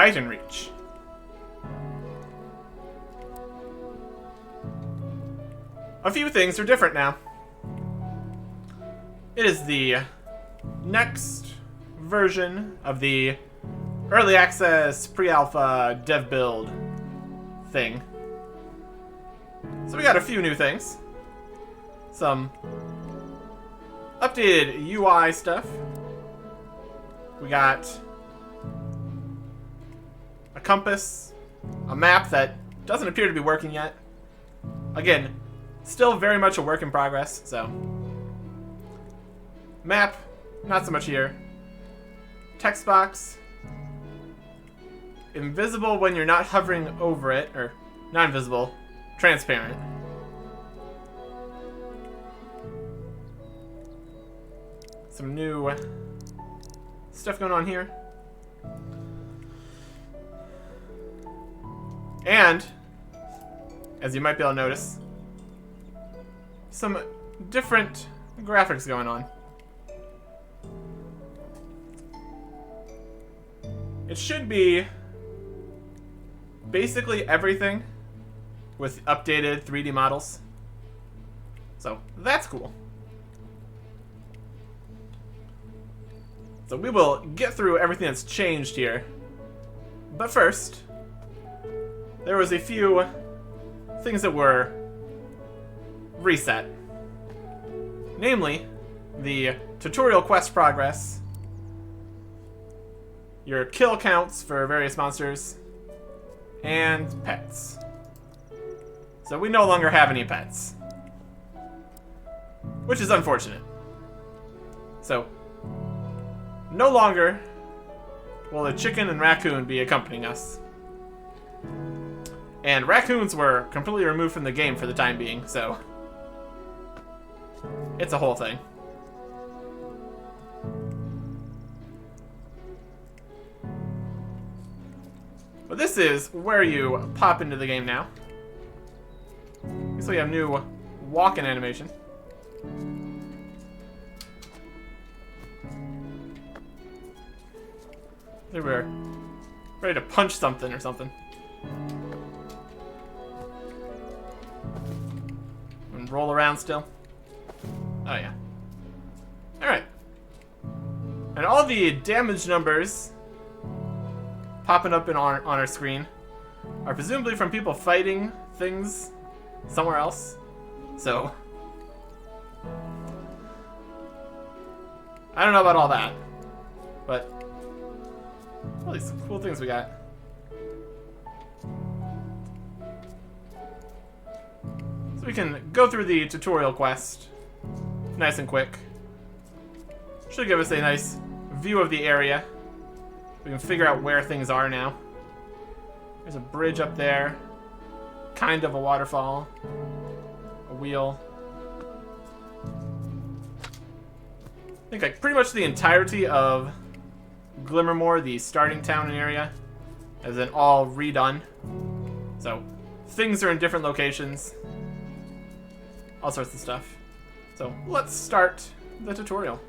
TitanReach. A few things are different now. It is the next version of the early access pre-alpha dev build thing. So we got a few new things. Some updated UI stuff. We got a compass, a map that doesn't appear to be working yet. Again, still very much a work in progress, so. Map, not so much here. Text box. Invisible when you're not hovering over it, or not invisible, transparent. Some new stuff going on here. And, as you might be able to notice, some different graphics going on. It should be basically everything with updated 3D models. So, that's cool. So we will get through everything that's changed here. But first, there was a few things that were reset. Namely, the tutorial quest progress, your kill counts for various monsters, and pets. So we no longer have any pets, which is unfortunate. So, no longer will a chicken and raccoon be accompanying us. And raccoons were completely removed from the game for the time being, so it's a whole thing. But this is where you pop into the game now. So we have new walk-in animation. I think we're ready to punch something or something. And roll around still. Oh yeah. Alright. And all the damage numbers popping up on our screen are presumably from people fighting things somewhere else. So, I don't know about all that, but all these cool things we got. So we can go through the tutorial quest nice and quick. Should give us a nice view of the area. We can figure out where things are now. There's a bridge up there. Kind of a waterfall. A wheel. I think like pretty much the entirety of Glimmermore, the starting town area, has been all redone. So things are in different locations. All sorts of stuff. So let's start the tutorial.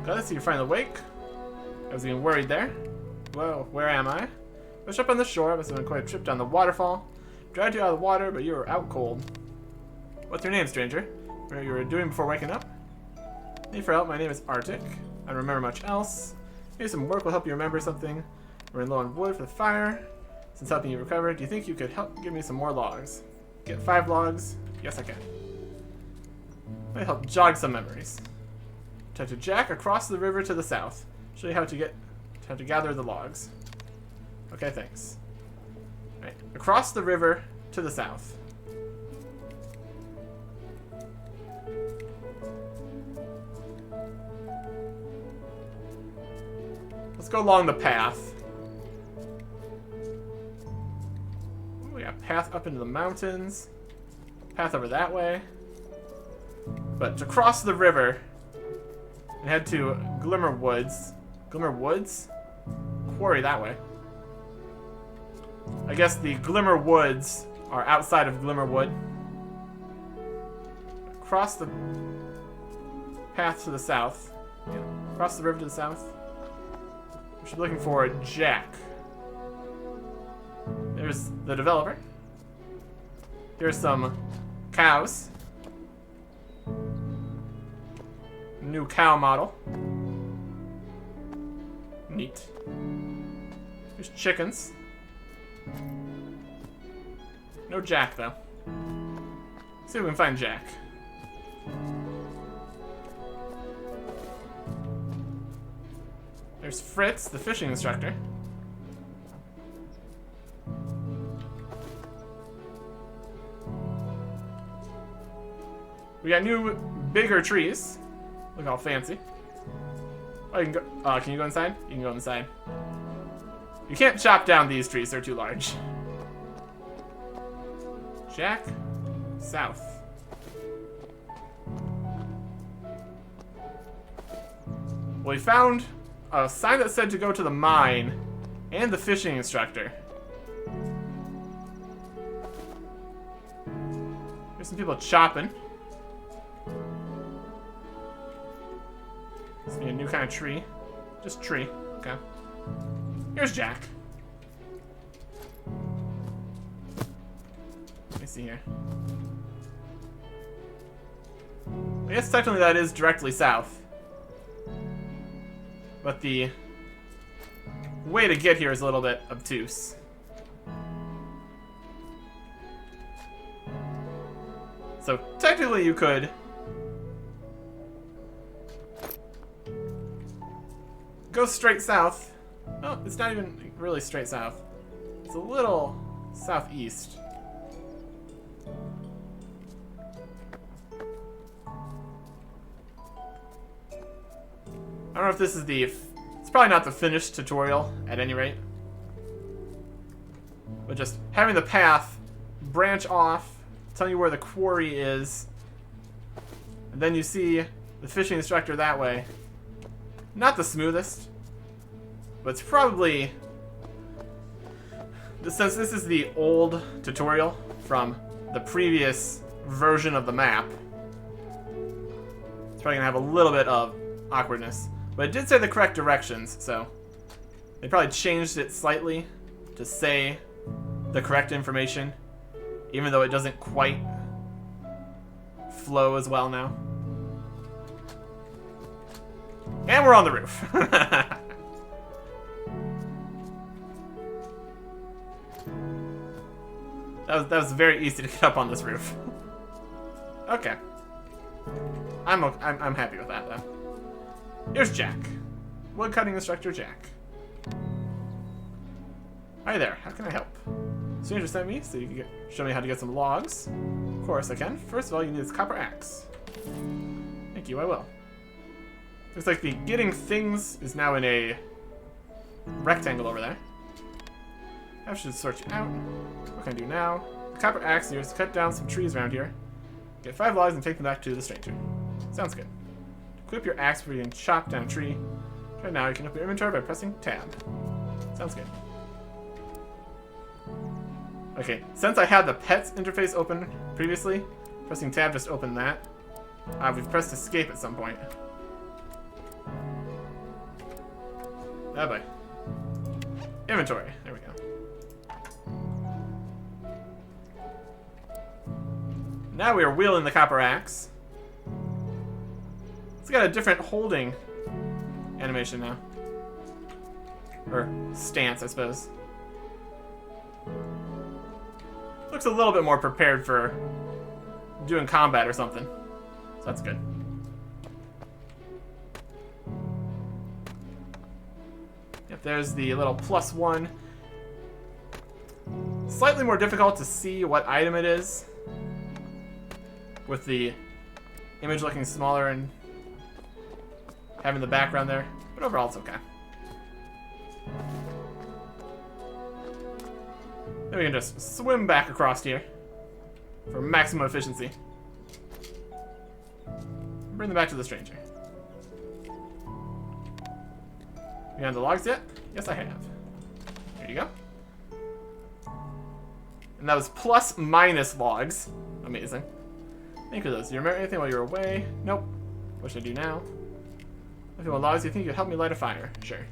Okay, let's see, you find the wake. I was getting worried there. Whoa, where am I? Push up on the shore. I must have been quite a trip down the waterfall. Dragged you out of the water, but you were out cold. What's your name, stranger? What you were doing before waking up? Need for help? My name is Arctic. I don't remember much else. Maybe some work will help you remember something. We're in low on wood for the fire. Since helping you recover, do you think you could help give me some more logs? Get 5 logs? Yes, I can. Might help jog some memories. Time to jack across the river to the south. Show you how to gather the logs. Okay, thanks. Right, across the river to the south. Let's go along the path. We got path up into the mountains. Path over that way. But to cross the river, and head to Glimmer Woods. Glimmer Woods? Quarry that way. I guess the Glimmer Woods are outside of Glimmerwood. Across the path to the south. Yeah. Across the river to the south. We should be looking for Jack. There's the developer. Here's some cows. New cow model. Neat. There's chickens. No Jack, though. Let's see if we can find Jack. There's Fritz, the fishing instructor. We got new, bigger trees. Look how fancy. Oh, you can go. Can you go inside? You can go inside. You can't chop down these trees; they're too large. Jack, south. Well, we found a sign that said to go to the mine and the fishing instructor. There's some people chopping. This be a new kind of tree. Just tree. Okay. Here's Jack. Let me see here. I guess technically that is directly south. But the way to get here is a little bit obtuse. So technically you could go straight south. Oh, it's not even really straight south. It's a little southeast. I don't know if this is the... It's probably not the finished tutorial, at any rate. But just having the path branch off, telling you where the quarry is, and then you see the fishing instructor that way. Not the smoothest, but it's probably... Since this is the old tutorial from the previous version of the map, it's probably going to have a little bit of awkwardness. But it did say the correct directions, so they probably changed it slightly to say the correct information, even though it doesn't quite flow as well now. And we're on the roof. That was very easy to get up on this roof. Okay. I'm happy with that, though. Here's Jack. Woodcutting instructor Jack. Hi there, how can I help? Stranger sent me so you can show me how to get some logs. Of course I can. First of all, you need this copper axe. Thank you, I will. Looks like the getting things is now in a rectangle over there. I should sort you out. What can I do now? The copper axe is to cut down some trees around here. Get 5 logs and take them back to the stranger. Sounds good. Equip your axe before you can chop down a tree. Right now, you can open your inventory by pressing tab. Sounds good. Okay, since I had the pets interface open previously, pressing tab just opened that. We've pressed escape at some point. Oh boy. Inventory. There we go. Now we are wielding the copper axe. It's got a different holding animation now. Or stance, I suppose. Looks a little bit more prepared for doing combat or something. So that's good. Yep, there's the little +1. Slightly more difficult to see what item it is, with the image looking smaller and having the background there, but overall it's okay. Then we can just swim back across here for maximum efficiency. Bring them back to the stranger. You got the logs yet? Yes, I have. There you go. And that was +- logs. Amazing. Thank you for those. Do you remember anything while you were away? Nope. What should I do now? If you want logs, you think you'd help me light a fire? Sure.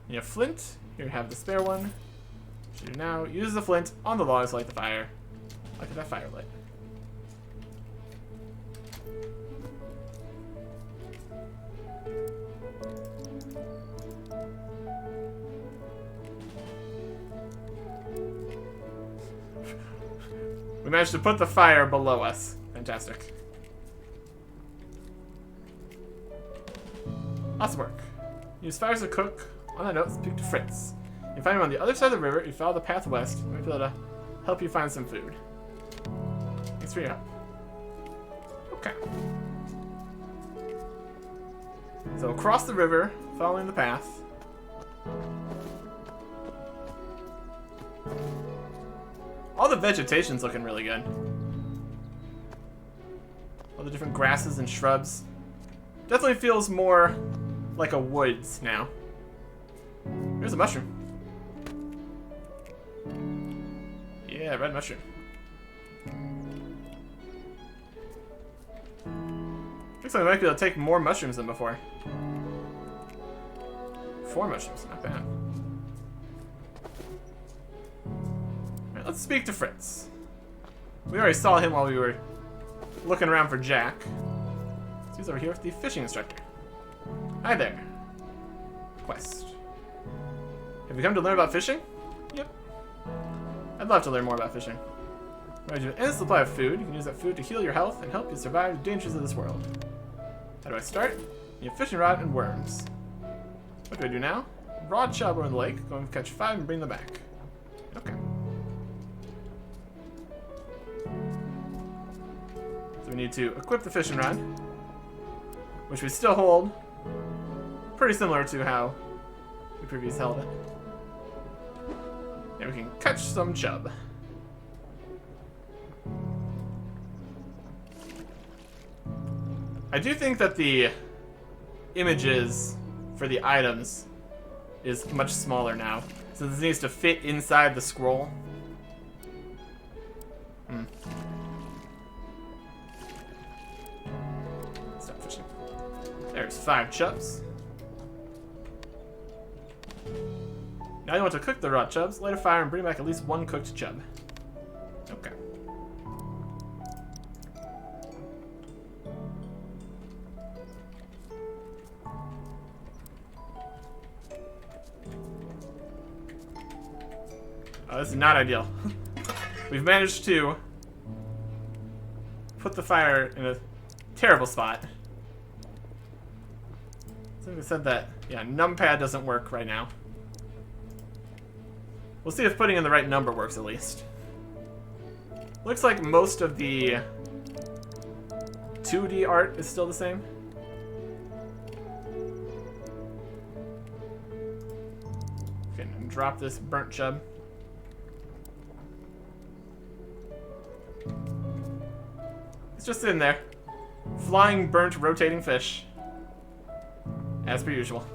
You have flint. Here, have the spare one. Should you now use the flint on the logs to light the fire. Look at that fire lit. We managed to put the fire below us. Fantastic. Awesome work. Use fire as a cook. On that note, speak to Fritz. You find him on the other side of the river. You follow the path west. He might be able to help you find some food. Thanks for your help. Okay. So across the river, following the path. All the vegetation's looking really good. All the different grasses and shrubs. Definitely feels more like a woods now. Here's a mushroom. Yeah, red mushroom. Looks like we might be able to take more mushrooms than before. 4 mushrooms, not bad. Alright, let's speak to Fritz. We already saw him while we were looking around for Jack. So he's over here with the fishing instructor. Hi there. Quest. Have you come to learn about fishing? Yep. I'd love to learn more about fishing. Provide you an endless supply of food. You can use that food to heal your health and help you survive the dangers of this world. How do I start? You have fishing rod and worms. What do I do now? Rod chub over the lake. Go and catch 5 and bring them back. Okay. So we need to equip the fishing rod, which we still hold. Pretty similar to how we previously held it. And we can catch some chub. I do think that the images for the items is much smaller now, so this needs to fit inside the scroll. Stop fishing. There's 5 chubs. Now you want to cook the raw chubs, light a fire, and bring back at least 1 cooked chub. Okay. Oh, this is not ideal. We've managed to put the fire in a terrible spot. Somebody said that, yeah, numpad doesn't work right now. We'll see if putting in the right number works at least. Looks like most of the 2D art is still the same. Okay, and drop this burnt chub. It's just in there. Flying, burnt, rotating fish. As per usual.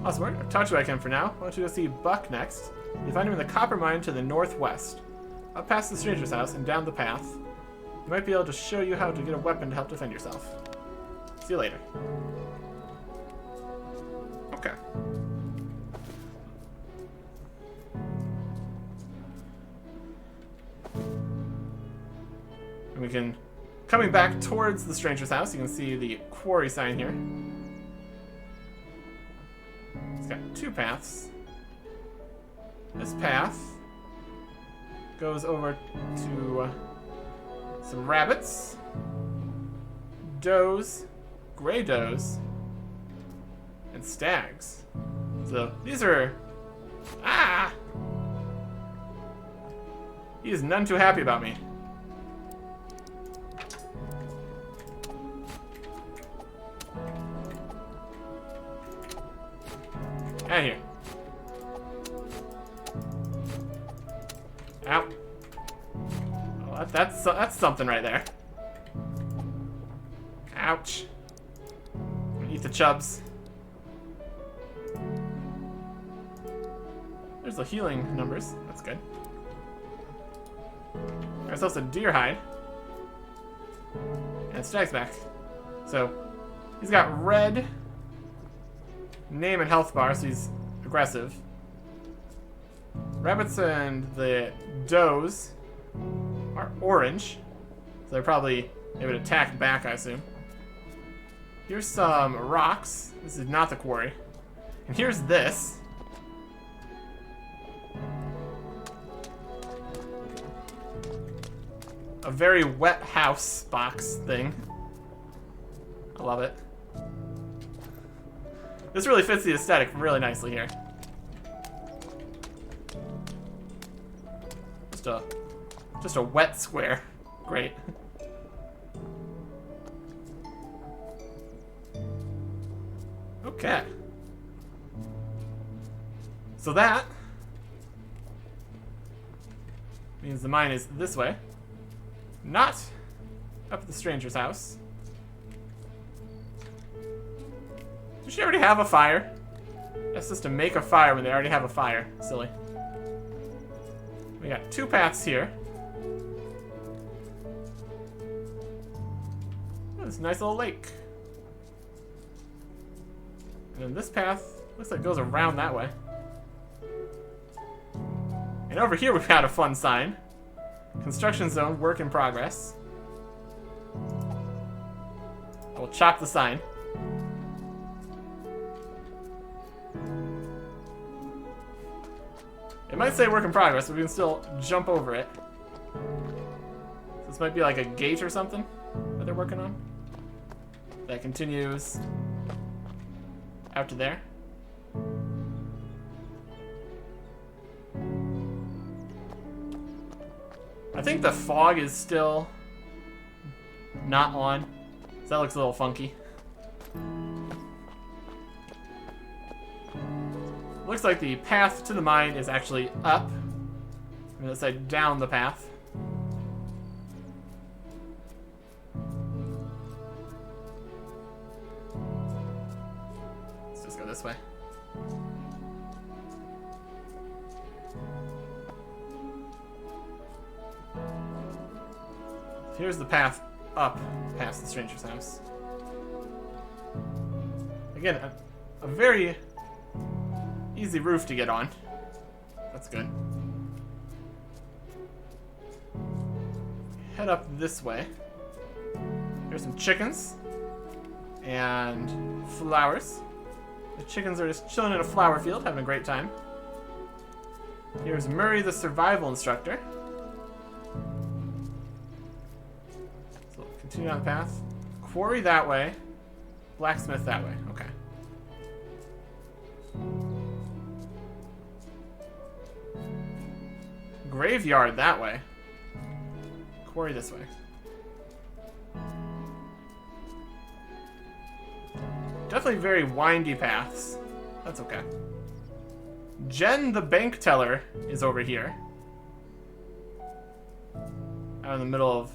Awesome work. I've taught you what I can for now. I want you to see Buck next. You find him in the copper mine to the northwest. Up past the stranger's house and down the path. He might be able to show you how to get a weapon to help defend yourself. See you later. Okay. And we can... Coming back towards the stranger's house, you can see the quarry sign here. It's got 2 paths. This path goes over to some rabbits, does, gray does, and stags. So these are... Ah! He is none too happy about me. Out of here. Ow. Oh, that's something right there. Ouch. I'm gonna eat the chubs. There's the healing numbers. That's good. There's also deer hide. And stag's back. So, He's got red name and health bar, so he's aggressive. Rabbits and the does are orange, so they would attack back, I assume. Here's some rocks. This is not the quarry. And here's this. A very wet house box thing. I love it. This really fits the aesthetic really nicely here. Just a wet square. Great. Okay. So that means the mine is this way. Not up at the stranger's house. Does she already have a fire? That's just to make a fire when they already have a fire. Silly. We got two paths here. Oh, this nice little lake. And then this path looks like it goes around that way. And over here we've got a fun sign. Construction zone, work in progress. I will chop the sign. It might say work in progress, but we can still jump over it. This might be like a gate or something that they're working on. That continues out to there. I think the fog is still not on, so that looks a little funky. Looks like the path to the mine is actually up. I'm gonna say down the path. Let's just go this way. Here's the path up past the stranger's house. Again, a very easy roof to get on. That's good. Head up this way. Here's some chickens and flowers. The chickens are just chilling in a flower field, having a great time. Here's Murray, the survival instructor. So continue on the path. Quarry that way. Blacksmith that way. Okay. Graveyard that way. Quarry this way. Definitely very windy paths. That's okay. Jen the bank teller is over here. Out in the middle of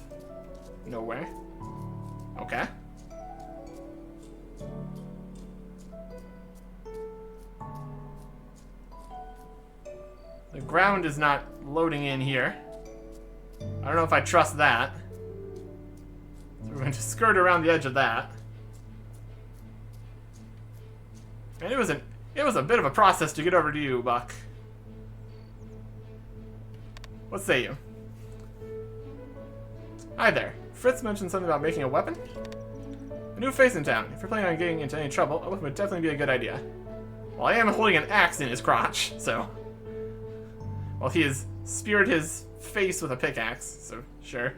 nowhere. Okay. The ground is not loading in here. I don't know if I trust that. So we're going to skirt around the edge of that. And it was a bit of a process to get over to you, Buck. What say you? Hi there. Fritz mentioned something about making a weapon. A new face in town. If you're planning on getting into any trouble, a weapon would definitely be a good idea. Well, I am holding an axe in his crotch, so... Well, he has speared his face with a pickaxe, so sure.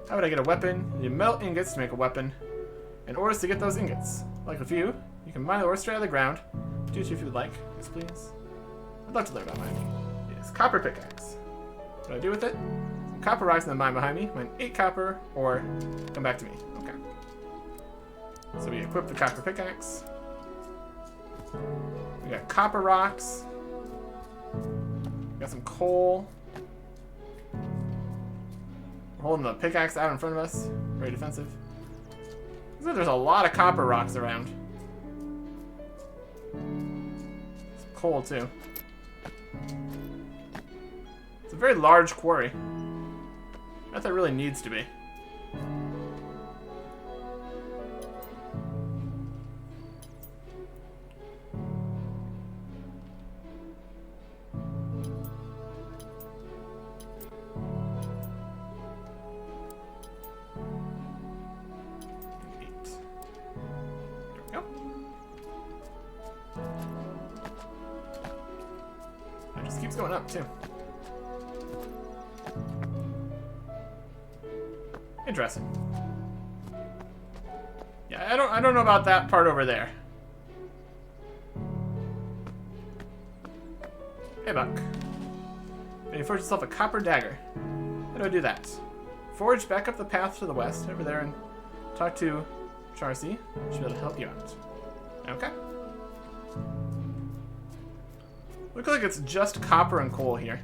How would I get a weapon? You need metal ingots to make a weapon, and ores to get those ingots. Like a few, you can mine the ore straight out of the ground. Do so if you would like. Yes, please. I'd love to learn about mining. Yes, copper pickaxe. What do I do with it? Some copper rocks in the mine behind me. Mine 8 copper, or come back to me. Okay. So we equip the copper pickaxe. We got copper rocks. Got some coal. We're holding the pickaxe out in front of us. Very defensive. Looks like there's a lot of copper rocks around. Some coal, too. It's a very large quarry. Not that it really needs to be. keeps going up too. Interesting. Yeah, I don't know about that part over there. Hey, Buck. And you forge yourself a copper dagger. How do I do that? Forge back up the path to the west over there and talk to Charcy. She'll be able to help you out. Okay. Looks like it's just copper and coal here.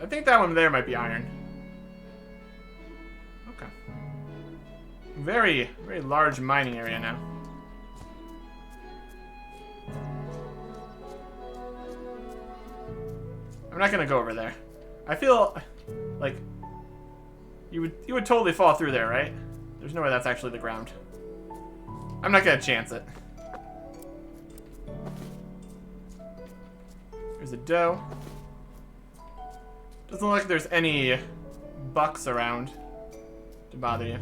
I think that one there might be iron. Okay. Very, very large mining area now. I'm not gonna go over there. I feel like you would totally fall through there, right? There's no way that's actually the ground. I'm not gonna chance it. There's a doe. Doesn't look like there's any bucks around to bother you.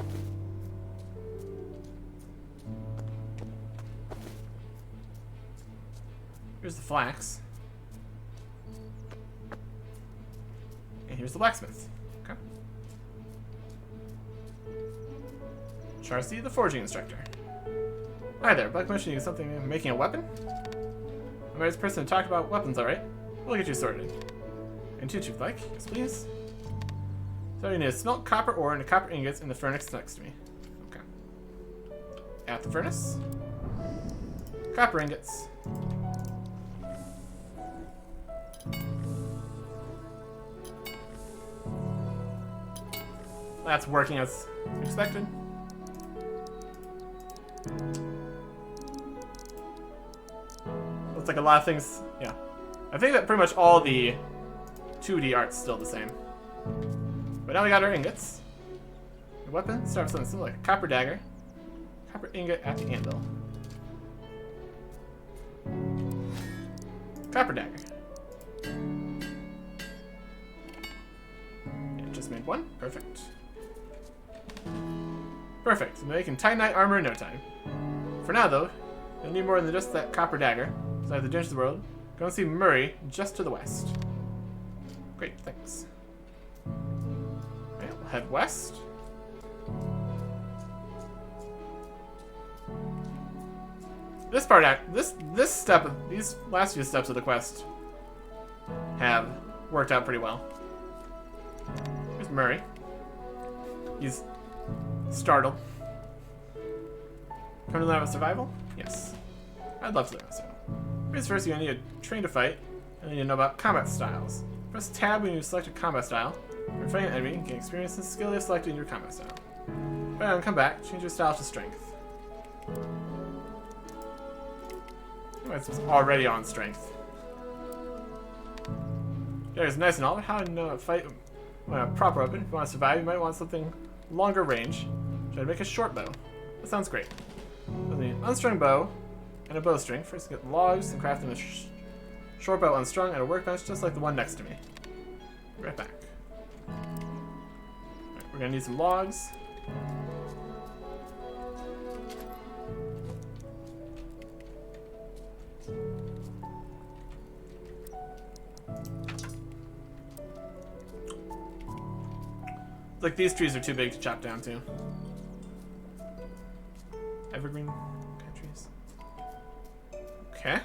Here's the flax. And here's the blacksmith. Okay. Charcy, the forging instructor. Hi there, Buck mentioned you something making a weapon? I'm the right person to talk about weapons, alright? We'll get you sorted. And two, if you'd like. Yes, please. So you need to smelt copper ore into copper ingots in the furnace next to me. Okay. At the furnace. Copper ingots. That's working as expected. Looks like a lot of things, yeah. I think that pretty much all the 2D art's still the same. But now we got our ingots. The weapon starts with something like a copper dagger. Copper ingot at the anvil. Copper dagger. Yeah, just made one. Perfect. Perfect. So now you can Titanite armor in no time. For now, though, you'll need more than just that copper dagger. So I have the dangers of the world. Go and see Murray just to the west. Great, thanks. Okay, we'll head west. This part, this step, these last few steps of the quest have worked out pretty well. Here's Murray. He's startled. Come to learn about survival? Yes. I'd love to learn about survival. First, you're going to need a train to fight, and then you need to know about combat styles. Press tab when you select a combat style. When fighting an enemy, you can experience the skill you have selected in your combat style. Then come back, change your style to strength. It's already on strength. Yeah, it's nice and all, but how to know a fight when a proper weapon? If you want to survive, you might want something longer range. Try to make a short bow. That sounds great. You'll need an unstrung bow and a bowstring. First, get logs and craft them a short bow unstrung at a workbench just like the one next to me. Be right back. Right, we're gonna need some logs. Like these trees are too big to chop down too. Evergreen trees. Okay.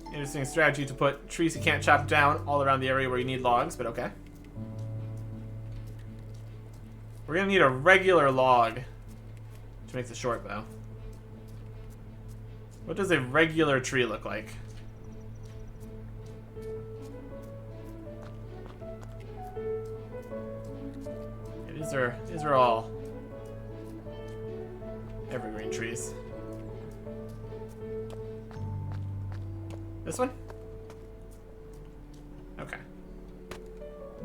Interesting strategy to put trees you can't chop down all around the area where you need logs, but okay. We're gonna need a regular log to make the short bow. What does a regular tree look like? Yeah, these are all evergreen trees. This one? Okay.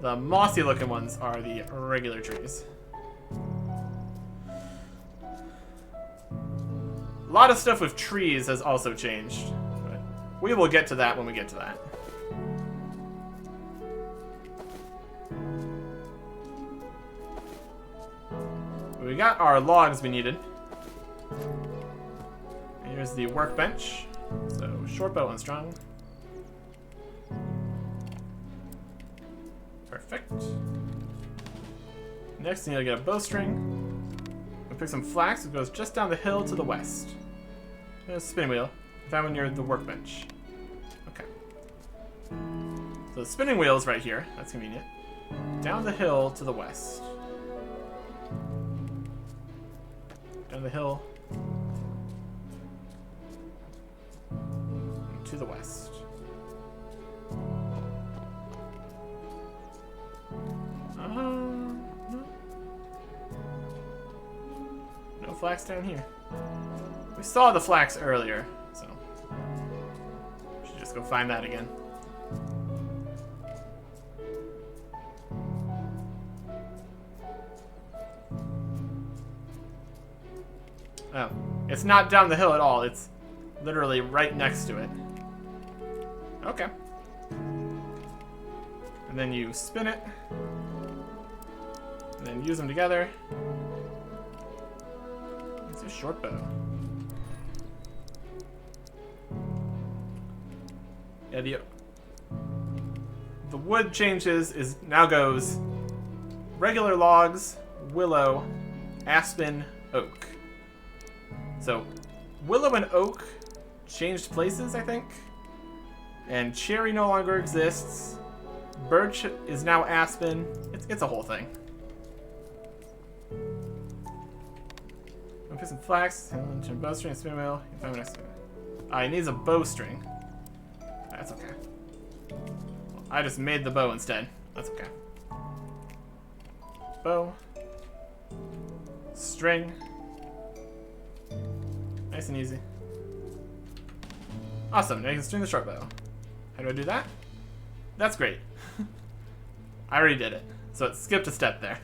The mossy looking ones are the regular trees. A lot of stuff with trees has also changed, but we will get to that when we get to that. We got our logs we needed. And here's the workbench. So short bow and strong. Perfect. Next, you need to get a bowstring. We'll pick some flax. It goes just down the hill to the west. There's a spinning wheel. Found one near the workbench. Okay. So the spinning wheel is right here. That's convenient. Down the hill to the west. Down the hill to the west. No flax down here. We saw the flax earlier, so we should just go find that again. Oh, it's not down the hill at all. It's literally right next to it. Okay. And then you spin it. And then use them together. It's a short bow. Yeah, the wood changes is now goes regular logs, willow, aspen, oak. So, willow and oak changed places, I think. And cherry no longer exists. Birch is now aspen. It's a whole thing. I'll put some flax, turn bowstring, and spin wheel. It needs a bowstring. That's okay. Well, I just made the bow instead. That's okay. Bow. String. Nice and easy. Awesome, now you can string the short bow. How do I do that? That's great. I already did it, so it skipped a step there.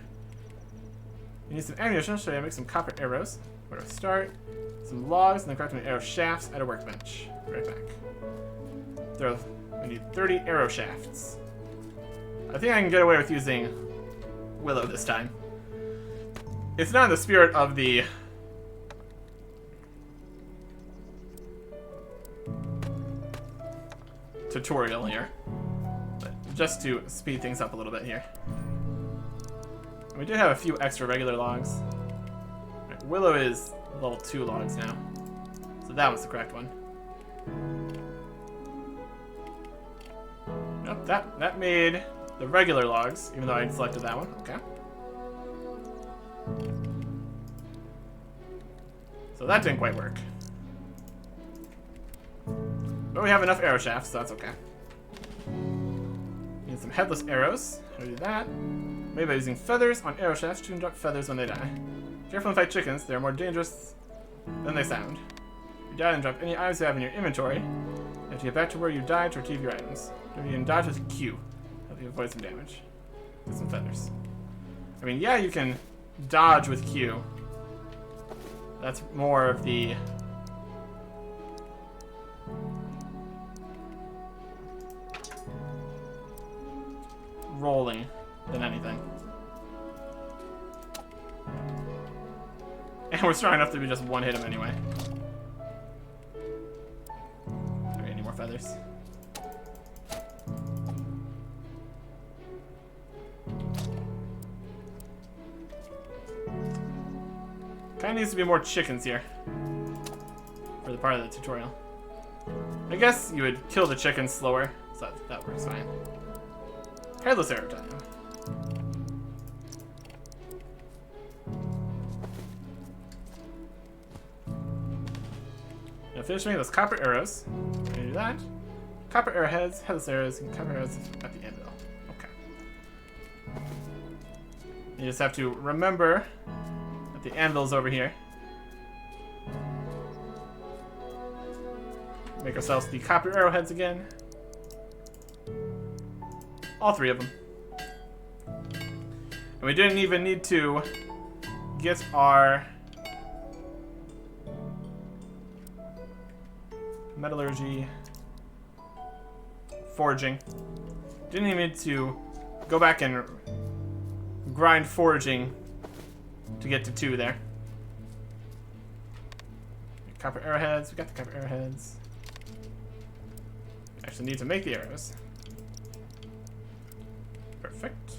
You need some ammunition, so I make some copper arrows. Where do I start? Some logs, and then craft arrow shafts at a workbench. Right back. We need 30 arrow shafts. I think I can get away with using willow this time. It's not in the spirit of the tutorial here, but just to speed things up a little bit here. We did have a few extra regular logs. Right, willow is level 2 logs now, so that was the correct one. Nope, that made the regular logs, even though I selected that one. Okay. So that didn't quite work. But we have enough arrow shafts, so that's okay. Need some headless arrows. How do we do that? Maybe by using feathers on arrow shafts to drop feathers when they die. Careful and fight chickens, they're more dangerous than they sound. If you die, then drop any items you have in your inventory. You have to get back to where you died to retrieve your items. You can dodge with Q. Help you avoid some damage. Get some feathers. I mean, yeah, you can dodge with Q. That's more of the rolling than anything. And we're strong enough to be just one hit him anyway. Alright, any more feathers? Kinda needs to be more chickens here for the part of the tutorial. I guess you would kill the chickens slower, so that works fine. Headless arrow time. Now finish making those copper arrows. Can you do that? Copper arrowheads, headless arrows, and copper arrows at the anvil. Okay. You just have to remember that the anvil's over here. Make ourselves the copper arrowheads again. All 3 of them. And we didn't even need to get our metallurgy, foraging. Didn't even need to go back and grind foraging to get to 2 there. Copper arrowheads. We got the copper arrowheads. Actually need to make the arrows. Perfect.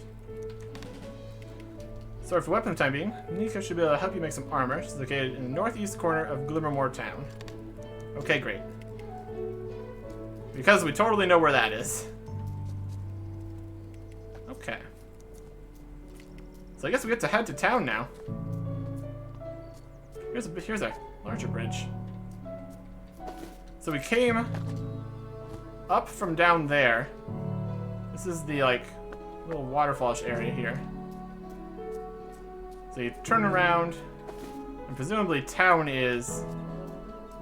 Sword for weapon time being. Nika should be able to help you make some armor. She's located in the northeast corner of Glimmermore Town. Okay, great. Because we totally know where that is. Okay. So I guess we get to head to town now. Here's a larger bridge. So we came up from down there. This is the, like, little waterfallish area here. So you turn around, and presumably town is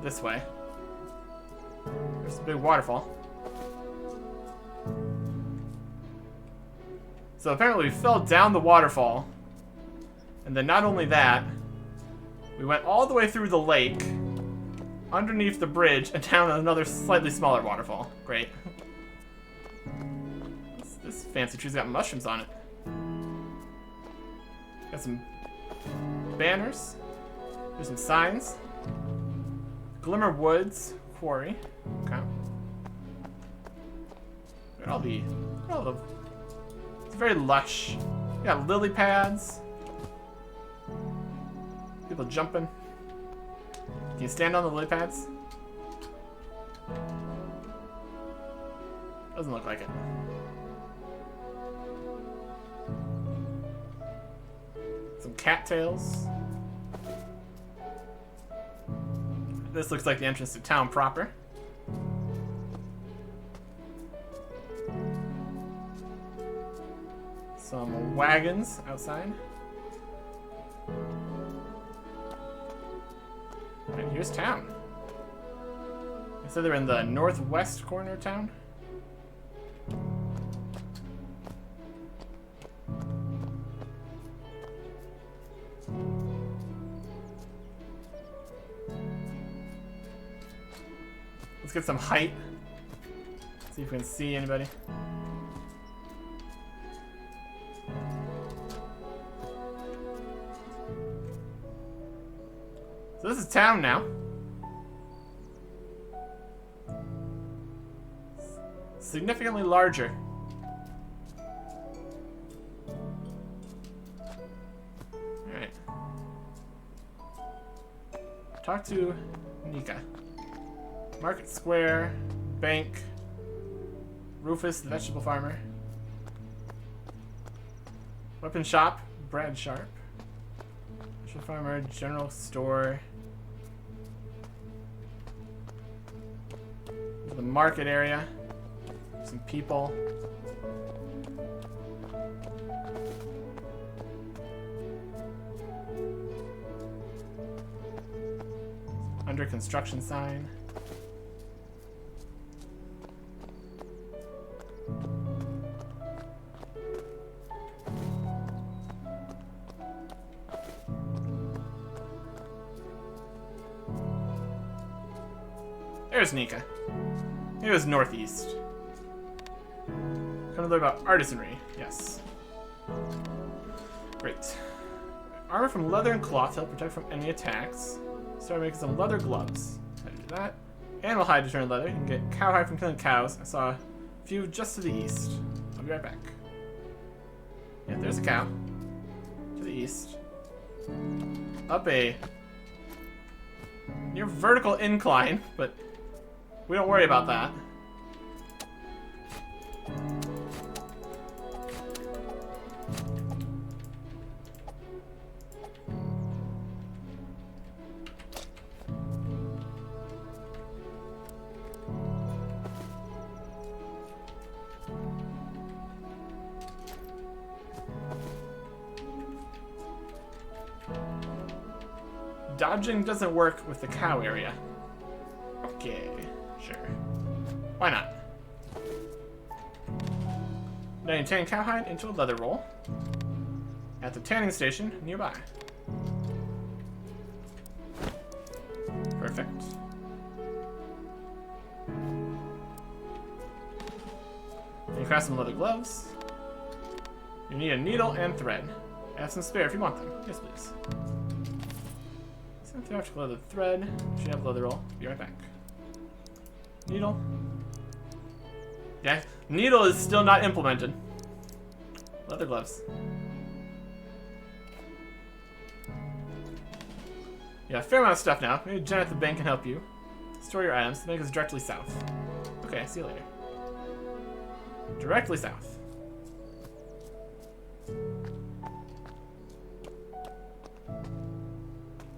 this way. There's a big waterfall. So apparently we fell down the waterfall, and then not only that, we went all the way through the lake, underneath the bridge, and down another slightly smaller waterfall. Great. This fancy tree's got mushrooms on it. Got some banners. There's some signs. Glimmer Woods Quarry. Okay. Look at all the it's very lush. You got lily pads. People jumping. Can you stand on the lily pads? Doesn't look like it. Some cattails. This looks like the entrance to town proper. Some wagons outside. And here's town. They said they're in the northwest corner of town. Let's get some height. See if we can see anybody. So this is town now. Significantly larger. Alright. Talk to Nika. Market Square, Bank, Rufus, the vegetable farmer. Weapon Shop, Brad Sharp. Vegetable farmer, general store. The market area. Some people. Under construction sign. There's Nika. It was northeast. Come to learn about artisanry. Yes. Great. Armor from leather and cloth to help protect from enemy attacks. Start making some leather gloves. How to do that? Animal hide to turn leather. You can get cowhide from killing cows. I saw a few just to the east. I'll be right back. Yeah, there's a cow. To the east. Up a near vertical incline, but we don't worry about that. Dodging doesn't work with the cow area. Okay, sure. Why not? Now you tan cowhide into a leather roll at the tanning station nearby. Perfect. You craft some leather gloves. You need a needle and thread. I have some spare if you want them. Yes, please. Theatrical leather thread. Should have leather roll. Be right back. Needle. Yeah, needle is still not implemented. Leather gloves. Yeah, a fair amount of stuff now. Maybe Jen at the bank can help you. Store your items. The bank is directly south. Okay, see you later. Directly south.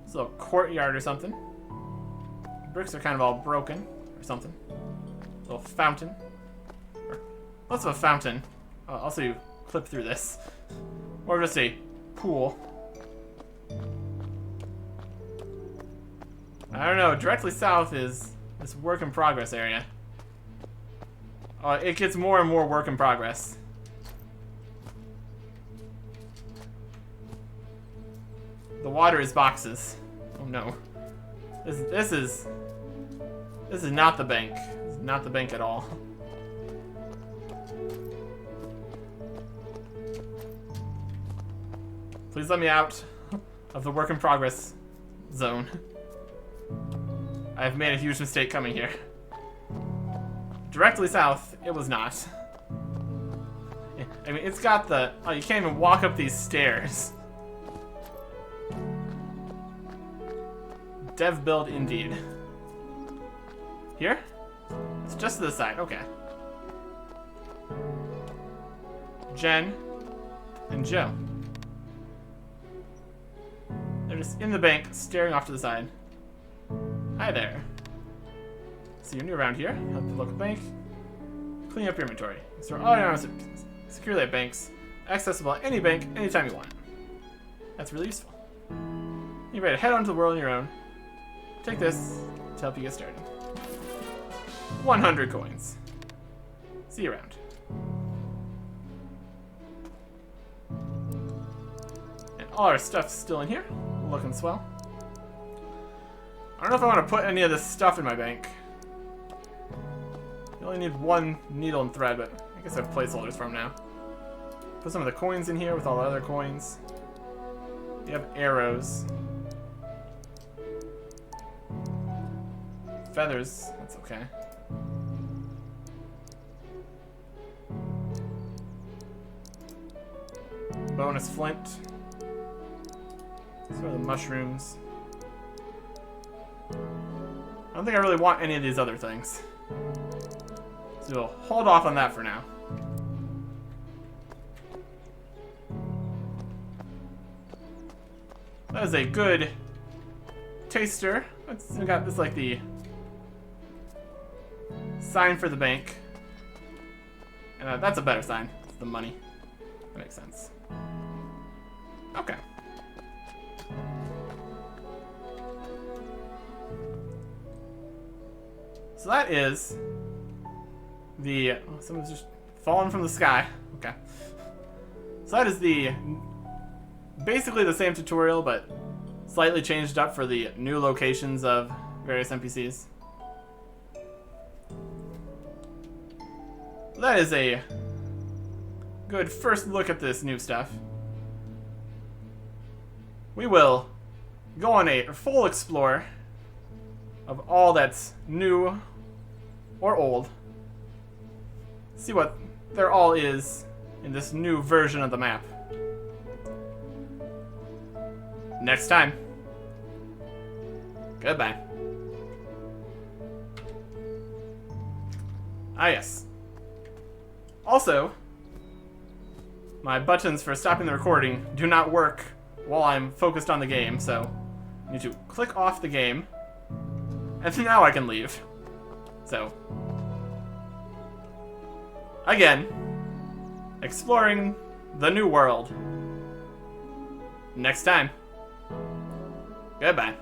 This little courtyard or something. Bricks are kind of all broken or something. Little fountain. Less of a fountain. Also, you clip through this. Or just a pool. I don't know. Directly south is this work in progress area. It gets more and more work in progress. The water is boxes. Oh no. This is not the bank. This is not the bank at all. Please let me out of the work in progress zone. I have made a huge mistake coming here. Directly south, it was not. I mean, it's got the... Oh, you can't even walk up these stairs. Dev build indeed. Here? It's just to the side, okay. Jen and Joe. They're just in the bank, staring off to the side. Hi there. So you're new around here. Help the local bank. Clean up your inventory. Store all your items securely at banks. Accessible at any bank, anytime you want. That's really useful. You're ready to head on to the world on your own. Take this to help you get started. 100 coins. See you around. And all our stuff's still in here. Looking swell. I don't know if I want to put any of this stuff in my bank. You only need one needle and thread, but I guess I have placeholders for them now. Put some of the coins in here with all the other coins. You have arrows. Feathers, that's okay. Bonus flint. Sort of the mushrooms. I don't think I really want any of these other things. So we'll hold off on that for now. That is a good taster. We got this like the sign for the bank. And that's a better sign. It's the money. That makes sense. Okay. So that is the... Oh, someone's just fallen from the sky. Okay. So that is the... Basically the same tutorial, but slightly changed up for the new locations of various NPCs. That is a good first look at this new stuff. We will go on a full explore of all that's new or old. See what there all is in this new version of the map. Next time. Goodbye. Ah, yes. Also, my buttons for stopping the recording do not work while I'm focused on the game, so I need to click off the game, and now I can leave. So, again, exploring the new world. Next time. Goodbye.